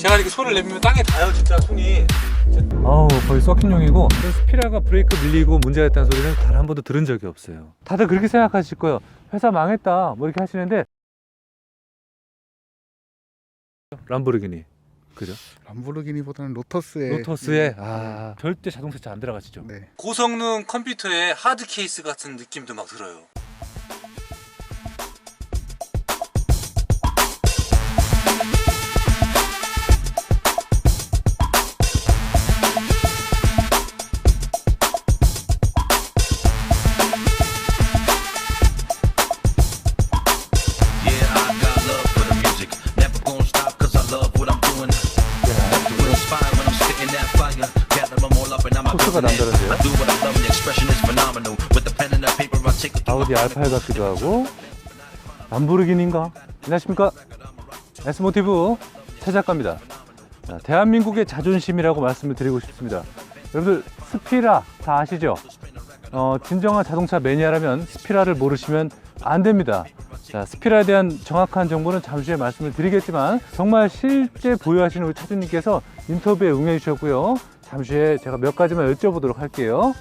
제가 이렇게 손을 내밀면 땅에 닿아요 진짜 손이. 아우 거의 썩힌용이고, 스피라가 브레이크 밀리고 문제가 있다는 소리는 단 한 번도 들은 적이 없어요. 다들 그렇게 생각하실 거예요. 회사 망했다 뭐 이렇게 하시는데, 람보르기니 그죠? 람보르기니보다는 로터스의 로터스에 절대 자동 세차 안 들어가시죠? 네. 고성능 컴퓨터의 하드 케이스 같은 느낌도 막 들어요. 코스가 남다른데요? 아우디 R8 같기도 하고. 람보르기니인가? 안녕하십니까? S모티브 최 작가입니다. 대한민국의 자존심이라고 말씀을 드리고 싶습니다. 여러분들 스피라 다 아시죠? 진정한 자동차 매니아라면 스피라를 모르시면 안 됩니다. 자, 스피라에 대한 정확한 정보는 잠시 후에 말씀을 드리겠지만, 정말 실제 보유하시는 우리 차주님께서 인터뷰에 응해 주셨고요. 잠시 후에 제가 몇 가지만 여쭤보도록 할게요.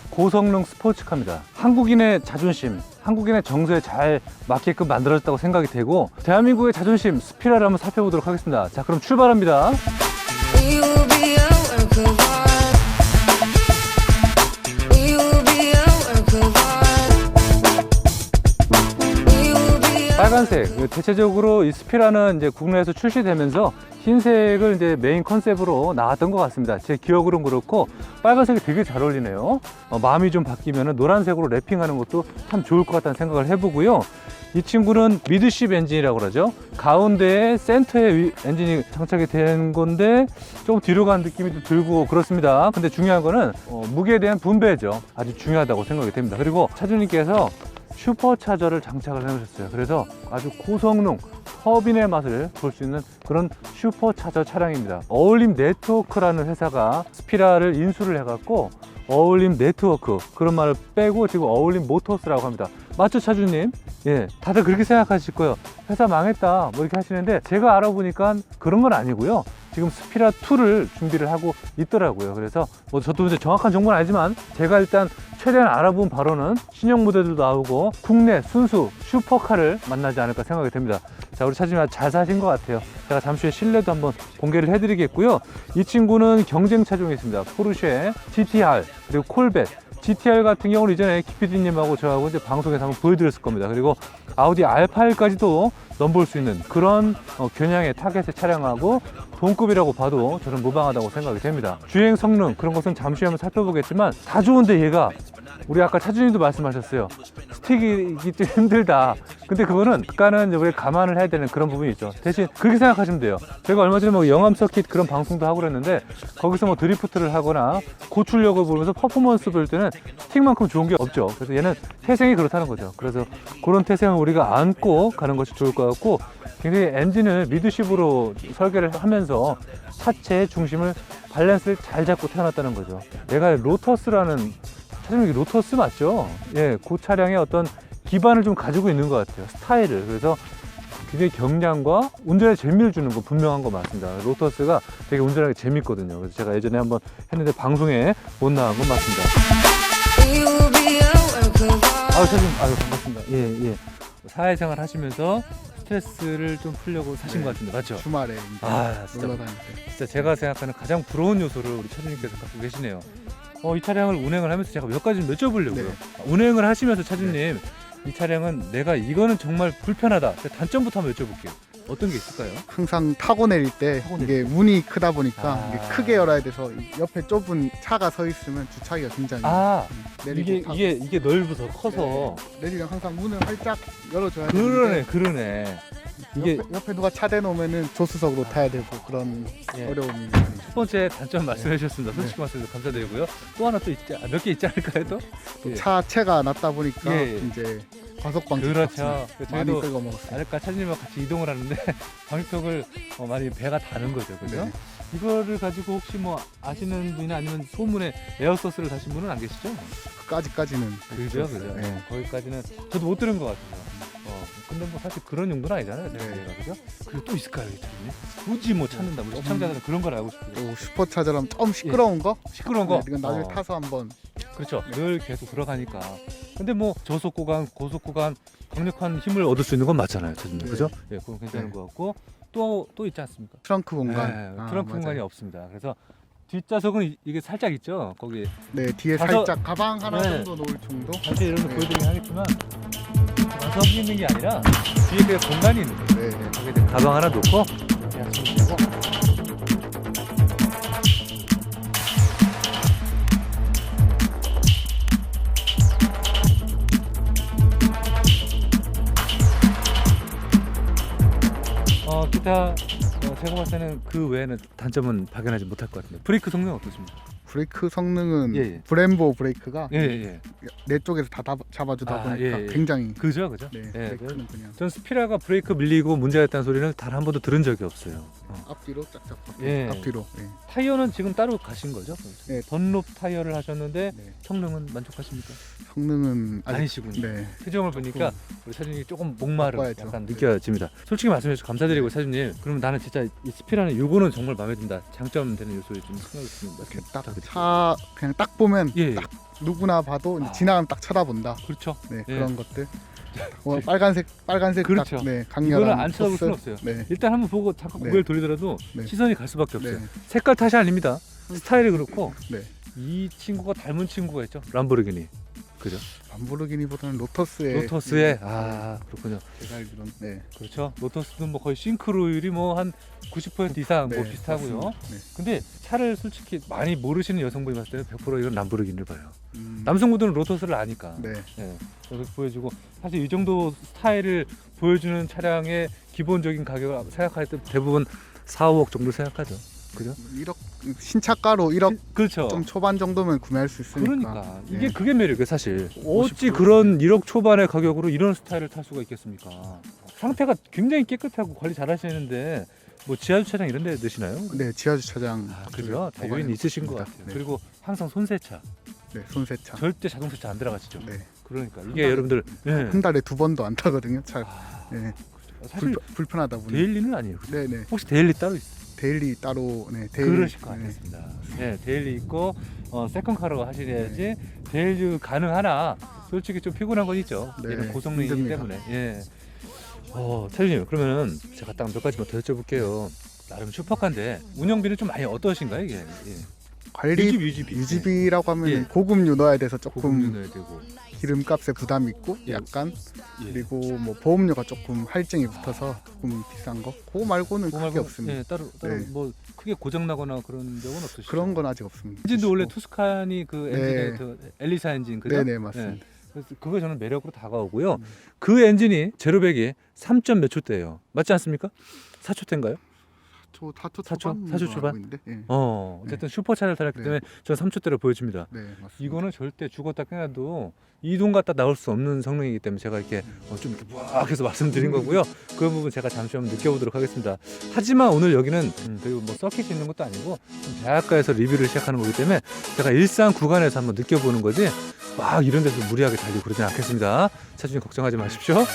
고성능 스포츠카입니다. 한국인의 자존심, 한국인의 정서에 잘 맞게끔 만들어졌다고 생각이 되고, 대한민국의 자존심 스피라를 한번 살펴보도록 하겠습니다. 자, 그럼 출발합니다. 빨간색, 대체적으로 이 스피라는 이제 국내에서 출시되면서 흰색을 이제 메인 컨셉으로 나왔던 것 같습니다. 제 기억으로는 그렇고, 빨간색이 되게 잘 어울리네요. 마음이 좀 바뀌면 노란색으로 랩핑하는 것도 참 좋을 것 같다는 생각을 해보고요. 이 친구는 미드십 엔진이라고 그러죠. 가운데에 센터에 엔진이 장착이 된 건데 조금 뒤로 간 느낌이 좀 들고 그렇습니다. 근데 중요한 거는 무게에 대한 분배죠. 아주 중요하다고 생각이 됩니다. 그리고 차주님께서 슈퍼차저를 장착을 해놓으셨어요. 그래서 아주 고성능 터빈의 맛을 볼 수 있는 그런 슈퍼차저 차량입니다. 어울림 네트워크라는 회사가 스피라를 인수를 해갖고 어울림 네트워크 그런 말을 빼고 지금 어울림 모터스라고 합니다. 맞죠, 차주님? 예, 다들 그렇게 생각하실 거예요. 회사 망했다 뭐 이렇게 하시는데, 제가 알아보니까 그런 건 아니고요. 지금 스피라 2를 준비를 하고 있더라고요. 그래서 뭐 저도 이제 정확한 정보는 아니지만, 제가 일단 최대한 알아본 바로는 신형 모델도 나오고 국내 순수 슈퍼카를 만나지 않을까 생각이 됩니다. 자, 우리 차주님 잘 사신 것 같아요. 제가 잠시 후에 실내도 한번 공개를 해드리겠고요. 이 친구는 경쟁 차종이 있습니다. 포르쉐 GTR 그리고 콜벳. GTR 같은 경우는 이전에 기피디님하고 저하고 이제 방송에서 한번 보여드렸을 겁니다. 그리고 아우디 R8까지도 넘볼 수 있는 그런 겨냥의 타겟의 차량하고 동급이라고 봐도 저는 무방하다고 생각이 됩니다. 주행 성능 그런 것은 잠시 후에 한번 살펴보겠지만, 다 좋은데 얘가, 우리 아까 차주님도 말씀하셨어요. 스틱이 좀 힘들다. 근데 그거는 약간은 우리 감안을 해야 되는 그런 부분이 있죠. 대신 그렇게 생각하시면 돼요. 제가 얼마 전에 뭐 영암 서킷 그런 방송도 하고 그랬는데, 거기서 뭐 드리프트를 하거나 고출력을 보면서 퍼포먼스 볼 때는 스틱만큼 좋은 게 없죠. 그래서 얘는 태생이 그렇다는 거죠. 그래서 그런 태생을 우리가 안고 가는 것이 좋을 것 같고, 굉장히 엔진을 미드십으로 설계를 하면서 차체의 중심을 밸런스를 잘 잡고 태어났다는 거죠. 내가 로터스라는, 차주님 로터스 맞죠? 예, 그 차량의 어떤 기반을 좀 가지고 있는 것 같아요. 스타일을. 그래서 굉장히 경량과 운전에 재미를 주는 거 분명한 거 맞습니다. 로터스가 되게 운전하기 재밌거든요. 그래서 제가 예전에 한번 했는데 방송에 못 나간 건 맞습니다. 차주님, 반갑습니다. 예, 예. 사회생활 하시면서 스트레스를 좀 풀려고 사신 것 같은데 맞죠? 주말에 진짜, 놀러 다닐 때. 진짜 제가 생각하는 가장 부러운 요소를 우리 차주님께서 갖고 계시네요. 이 차량을 운행을 하면서 제가 몇 가지 좀 여쭤보려고요. 네. 운행을 하시면서 차주님, 이 차량은 내가 이거는 정말 불편하다. 단점부터 한번 여쭤볼게요. 어떤 게 있을까요? 항상 타고 내릴 때 이게 문이 크다 보니까 이게 크게 열어야 돼서 옆에 좁은 차가 서 있으면 주차하기가 굉장히 내리고 이게 넓어서 커서. 내리면 항상 문을 활짝 열어줘야 되는데, 그러네. 이게 옆에 누가 차 대놓으면 조수석으로 타야 되고 그런 예. 어려움이 첫 번째 단점 말씀해 주셨습니다. 솔직히 말씀해서 감사드리고요. 또 하나 또 몇 개 있지 않을까요? 또? 예. 차체가 낮다 보니까 예. 이제 과속방지 그렇죠. 많이 저희도 끌고 먹었어요. 아까 차주님과 같이 이동을 하는데 방지턱을 많이 배가 다는 거죠, 그죠? 네. 이거를 가지고 혹시 뭐 아시는 분이나 아니면 소문에 에어소스를 다신 분은 안 계시죠? 그까지는 그죠, 그죠. 네. 거기까지는 저도 못 들은 것 같아요. 근데 뭐 사실 그런 용도는 아니잖아요. 네. 그죠? 그리고 또 있을까요, 이 차주님? 굳이 뭐 찾는다. 우리 시청자들은 그런 걸 알고 싶어요. 또 슈퍼차저랑 좀 시끄러운 거? 시끄러운 거. 네, 이건 나중에 타서 한번. 그렇죠. 늘 계속 들어가니까. 근데 뭐 저속 구간, 고속 구간 강력한 힘을 얻을 수 있는 건 맞잖아요, 차주님. 네. 그죠? 예, 그건 괜찮은 네. 것 같고 또 있지 않습니까? 트렁크 공간. 네, 아, 트렁크 맞아요. 공간이 없습니다. 그래서 뒷좌석은 이게 살짝 있죠. 거기 네, 뒤에 가서- 살짝 가방 하나 네. 정도 놓을 정도. 사실 이런 거 네. 보여드리긴 하겠지만 좌석이 있는 게 아니라 뒤에 그냥 공간이 있는 거예요. 네, 네. 거기에 이제 가방 하나 놓고 그냥 주면 되고. 기타 제가 봤을 때는 그 외에는 단점은 발견하지 못할 것 같은데 브레이크 성능 어떻습니까? 브레이크 성능은 예, 예. 브렘보 브레이크가 예. 내 쪽에서 다 잡아주다 아, 보니까 예, 예. 굉장히 그죠. 네, 예, 브레이크는 그냥 전 스피라가 브레이크 밀리고 문제가 있다는 소리는 단 한 번도 들은 적이 없어요. 앞뒤로 짝짝 예. 앞뒤로. 네. 타이어는 지금 따로 가신 거죠? 네. 던롭 타이어를 하셨는데 네. 성능은 만족하십니까? 성능은 아직 아니시군요. 네. 표정을 보니까 우리 사장님이 조금 목마름 바꿔야죠. 약간 네. 느껴집니다. 솔직히 말씀해 주셔서 감사드리고 사장님. 그러면 나는 진짜 이 스피라는 요거는 정말 마음에 든다. 장점 되는 요소를 좀 생각을 좀 말씀 딱 부탁드릴게요. 차 그냥 딱 보면 예, 딱 누구나 봐도 아. 지나가면 딱 쳐다본다. 그렇죠. 네, 예. 그런 것들. 빨간색 그렇죠. 딱, 네, 강렬한 이거는 안 쳐다볼 코스. 수는 없어요. 네. 일단 한번 보고 잠깐 네. 고개를 돌리더라도 네. 시선이 갈 수밖에 없어요. 네. 색깔 탓이 아닙니다. 스타일이 그렇고 네. 이 친구가 닮은 친구가 있죠. 람보르기니. 그죠? 람보르기니보다는 로터스의 로터스의 아 그렇군요. 제가 알기로는 네. 그렇죠. 로터스는 뭐 거의 싱크로율이 뭐 한 90% 이상 뭐 네, 비슷하고요. 맞습니다. 네. 근데 차를 솔직히 많이 모르시는 여성분이 봤을 때는 100% 이건 람보르기니를 봐요. 음, 남성분들은 로터스를 아니까. 네. 예, 그렇게 보여주고 사실 이 정도 스타일을 보여주는 차량의 기본적인 가격을 생각할 때 대부분 4, 5억 정도 생각하죠. 그죠? 1억 신차가로 1억 그렇죠. 좀 초반 정도면 구매할 수 있으니까. 그러니까 네. 이게 그게 매력이에요 사실. 어찌 50%. 그런 1억 초반의 가격으로 이런 스타일을 탈 수가 있겠습니까? 상태가 굉장히 깨끗하고 관리 잘 하시는데 뭐 지하주차장 이런 데 넣으시나요? 네, 지하 주차장. 아, 그죠? 다 요인 있으신 것 같아요. 네. 그리고 항상 손세차, 네, 손세차. 절대 자동세차 안 들어가시죠? 네. 그러니까 한 이게 달에- 여러분들 예. 한 달에 2번도 안 타거든요. 차. 아, 네. 사실 불편하다 보니. 데일리는 아니에요. 그죠? 네, 네. 혹시 데일리 따로 있어요? 데일리 따로 네, 데일리. 그러실 것 네. 같았습니다. 네, 데일리 있고 세컨카로 하셔야지 데일리 가능하나 솔직히 좀 피곤한 건 있죠. 네, 얘는 고성능이기 힘듭니다. 때문에. 예. 차주님 그러면은 제가 딱 몇 가지만 더 여쭤볼게요. 나름 슈퍼카인데 운영비는 좀 많이 어떠신가요 이게? 예. 관리 유지비. 유지비라고 하면 예. 고급류 넣어야 돼서 고급 조금 넣어야 되고. 기름값에 부담이 있고 예. 약간 예. 그리고 뭐 보험료가 조금 할증이 붙어서 조금 비싼 거. 그거 말고는 그거 크게 말고, 없습니다. 예, 따로 네. 뭐 크게 고장 나거나 그런 적은 없으시죠? 그런 건 아직 없습니다. 엔진도 원래 투스칸이 그 엔진의 네. 그 엘리사 엔진 그죠? 네네 맞습니다. 그래서 그거 저는 매력으로 다가오고요. 음. 그 엔진이 제로백이 3점 몇 초대예요. 맞지 않습니까? 4초대인가요? 저 4초 4초? 초반 4초 초반? 있는데. 예. 어쨌든 슈퍼차를 달았기 네. 때문에 저는 3초대로 보여줍니다. 네 맞습니다. 이거는 절대 죽었다 깨나도 이동 갔다 나올 수 없는 성능이기 때문에 제가 이렇게 좀 이렇게 부악해서 말씀드린 거고요. 그 부분 제가 잠시 한번 느껴보도록 하겠습니다. 하지만 오늘 여기는 그리고 뭐 서킷이 있는 것도 아니고 좀 대학가에서 리뷰를 시작하는 거기 때문에 제가 일상 구간에서 한번 느껴보는 거지 막 이런 데서 무리하게 달리고 그러진 않겠습니다. 차주님 걱정하지 마십시오.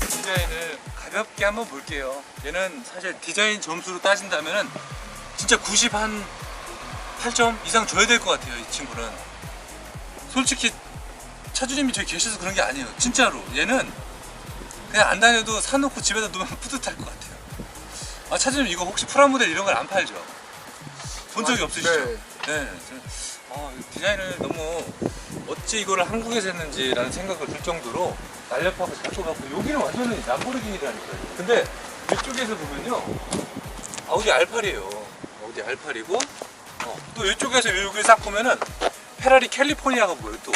디자인을 가볍게 한번 볼게요. 얘는 사실 디자인 점수로 따진다면은 진짜 90 한 8점 이상 줘야 될 것 같아요. 이 친구는 솔직히 차주님이 저기 계셔서 그런 게 아니에요. 진짜로 얘는 그냥 안 다녀도 사놓고 집에다 놓으면 뿌듯할 것 같아요. 아 차주님 이거 혹시 프라모델 이런 걸 안 팔죠? 본 적이 없으시죠? 네. 네. 디자인을 너무 어찌 이거를 한국에서 했는지라는 생각을 들 정도로 날렵하고 작동하고 여기는 완전히 람보르기니라니까요. 근데 이쪽에서 보면요 아우디 R8이에요. 아우디 R8이고 또 이쪽에서 여기 싹 보면은 페라리 캘리포니아가 보여요 또.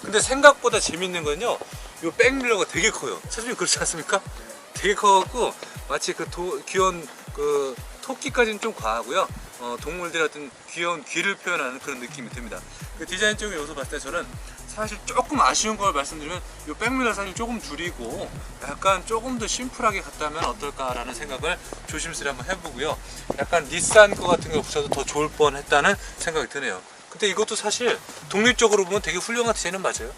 근데 생각보다 재밌는 건요 이 백밀러가 되게 커요. 차주님 그렇지 않습니까? 되게 커갖고 마치 그 귀여운 그 토끼까지는 좀 과하고요. 동물들의 어떤 귀여운 귀를 표현하는 그런 느낌이 듭니다. 그 디자인적인 요소 봤을 때 저는 사실 조금 아쉬운 걸 말씀드리면 이 백밀러 사실 조금 줄이고 약간 조금 더 심플하게 갔다면 어떨까라는 생각을 조심스레 한번 해보고요. 약간 닛산 거 같은 거 붙여도 더 좋을 뻔했다는 생각이 드네요. 근데 이것도 사실 독립적으로 보면 되게 훌륭한 디자인은 맞아요.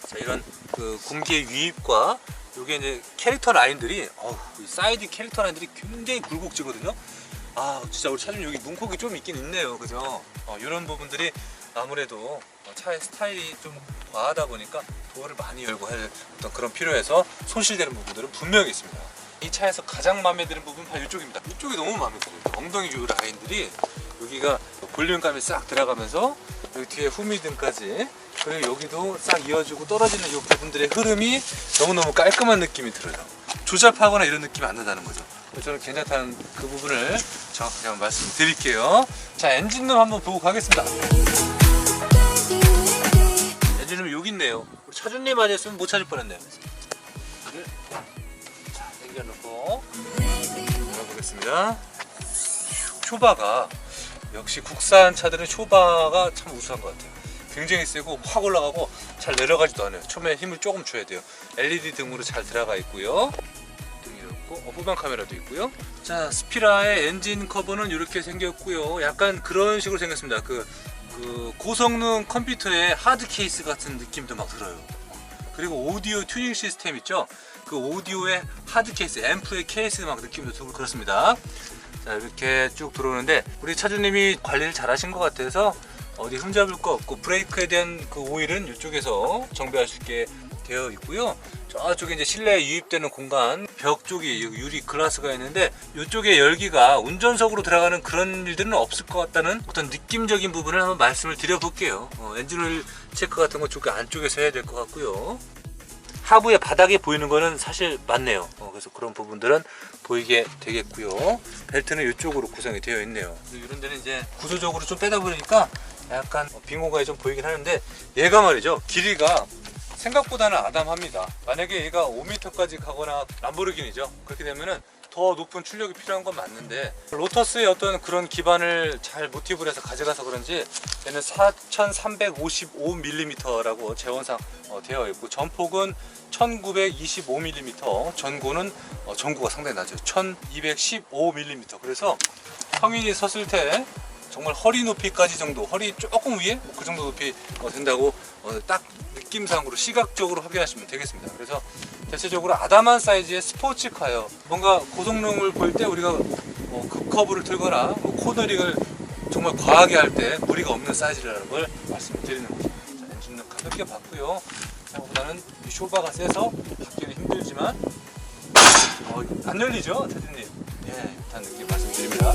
자, 이런 그 공기의 유입과 요게 이제 캐릭터 라인들이 이 사이드 캐릭터 라인들이 굉장히 굴곡지거든요. 아 진짜 우리 차주님 여기 문콕이 좀 있긴 있네요, 그죠? 이런 부분들이 아무래도 차의 스타일이 좀 과하다 보니까 도어를 많이 열고 할 어떤 그런 필요해서 손실되는 부분들은 분명히 있습니다. 이 차에서 가장 마음에 드는 부분은 바로 이쪽입니다. 이쪽이 너무 마음에 들어요. 엉덩이 주 라인들이 여기가 볼륨감이 싹 들어가면서 여기 뒤에 후미등까지, 그리고 여기도 싹 이어지고 떨어지는 이 부분들의 흐름이 너무너무 깔끔한 느낌이 들어요. 조잡하거나 이런 느낌이 안 나다는 거죠. 저는 괜찮다는 그 부분을 정확하게 한번 말씀드릴게요. 자, 엔진룸 한번 보고 가겠습니다. 엔진룸이 여기 있네요. 우리 차주님 아니었으면 못 찾을 뻔했네요. 자, 당겨놓고 열어보겠습니다. 쇼바가 역시 국산 차들은 쇼바가 참 우수한 것 같아요. 굉장히 세고 확 올라가고 잘 내려가지도 않아요. 처음에 힘을 조금 줘야 돼요. LED 등으로 잘 들어가 있고요. 등이 있고 후방 카메라도 있고요. 자, 스피라의 엔진 커버는 이렇게 생겼고요. 약간 그런 식으로 생겼습니다. 그 고성능 컴퓨터의 하드 케이스 같은 느낌도 막 들어요. 그리고 오디오 튜닝 시스템 있죠? 그 오디오의 하드 케이스, 앰프의 케이스 막 느낌도 들고 그렇습니다. 자, 이렇게 쭉 들어오는데 우리 차주님이 관리를 잘 하신 것 같아서 어디 흠잡을 거 없고 브레이크에 대한 그 오일은 이쪽에서 정비할 수 있게 되어 있고요. 저쪽에 이제 실내에 유입되는 공간, 벽 쪽이 유리 글라스가 있는데 이쪽에 열기가 운전석으로 들어가는 그런 일들은 없을 것 같다는 어떤 느낌적인 부분을 한번 말씀을 드려볼게요. 엔진오일 체크 같은 거 쪽에 안쪽에서 해야 될 것 같고요. 하부에 바닥에 보이는 거는 사실 맞네요. 그래서 그런 부분들은 보이게 되겠고요. 벨트는 이쪽으로 구성이 되어 있네요. 이런 데는 이제 구조적으로 좀 빼다 보니까 약간 빈 공간이 좀 보이긴 하는데, 얘가 말이죠, 길이가 생각보다는 아담합니다. 만약에 얘가 5m까지 가거나 람보르기니죠, 그렇게 되면은 더 높은 출력이 필요한 건 맞는데 로터스의 어떤 그런 기반을 잘 모티브를 해서 가져가서 그런지 얘는 4355mm라고 재원상 되어 있고, 전폭은 1925mm, 전고는 전고가 상당히 낮아요. 1215mm. 그래서 성인이 섰을 때 정말 허리 높이까지 정도, 허리 조금 위에 그 정도 높이 된다고 딱 느낌상으로 시각적으로 확인하시면 되겠습니다. 그래서 대체적으로 아담한 사이즈의 스포츠카예요. 뭔가 고성능을 볼 때 우리가 급커브를 들거나 코너링을 정말 과하게 할 때 무리가 없는 사이즈라는 걸 말씀드리는 거죠. 자, 엔진은 가볍게 봤고요. 생각보다는 이 쇼바가 세서 받기는 힘들지만 안 열리죠, 차주님? 예, 일단 느낌 말씀드립니다.